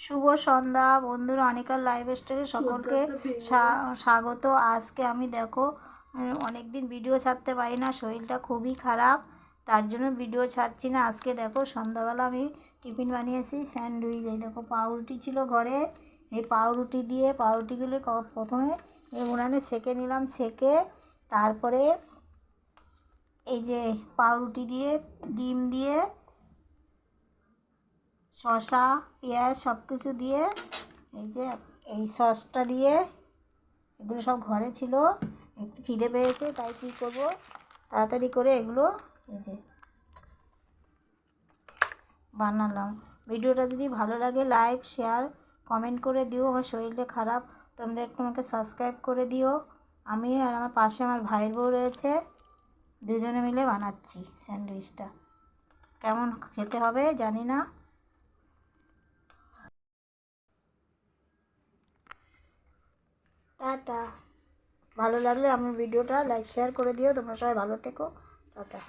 শুভ সন্ধ্যা বন্ধুরা, অনিকার লাইভ স্টাইলে সকলকে স্বাগত। আজকে আমি দেখো অনেক দিন ভিডিও ছাড়তে পারি না, শরীরটা খুবই খারাপ, তার জন্য ভিডিও ছাড়ছি না। আজকে দেখো সন্ধ্যাবেলা আমি টিফিন বানিয়েছি স্যান্ডউইচ। এই দেখো পাউরুটি ছিল ঘরে, এই পাউরুটি দিয়ে পাউরুটিগুলো প্রথমে উনানে সেঁকে নিলাম, সেঁকে তারপরে এই যে পাউরুটি দিয়ে ডিম দিয়ে শসা পেঁয়াজ সব কিছু দিয়ে এই যে এই সসটা দিয়ে, এগুলো সব ঘরে ছিল, একটু খিদে পেয়েছে তাই কী করবো তাড়াতাড়ি করে এগুলো এই যে বানালাম। ভিডিওটা যদি ভালো লাগে লাইক শেয়ার কমেন্ট করে দিও। আমার শরীরটা খারাপ, তোমরা একটু আমাকে সাবস্ক্রাইব করে দিও। আমি আর আমার পাশে আমার ভাইয়ের বউ রয়েছে, দুজনে মিলে বানাচ্ছি স্যান্ডউইচটা। কেমন খেতে হবে জানি না। টাটা। ভালো লাগলে আমার ভিডিওটা লাইক শেয়ার করে দিও। তোমরা সবাই ভালো থেকো। টাটা।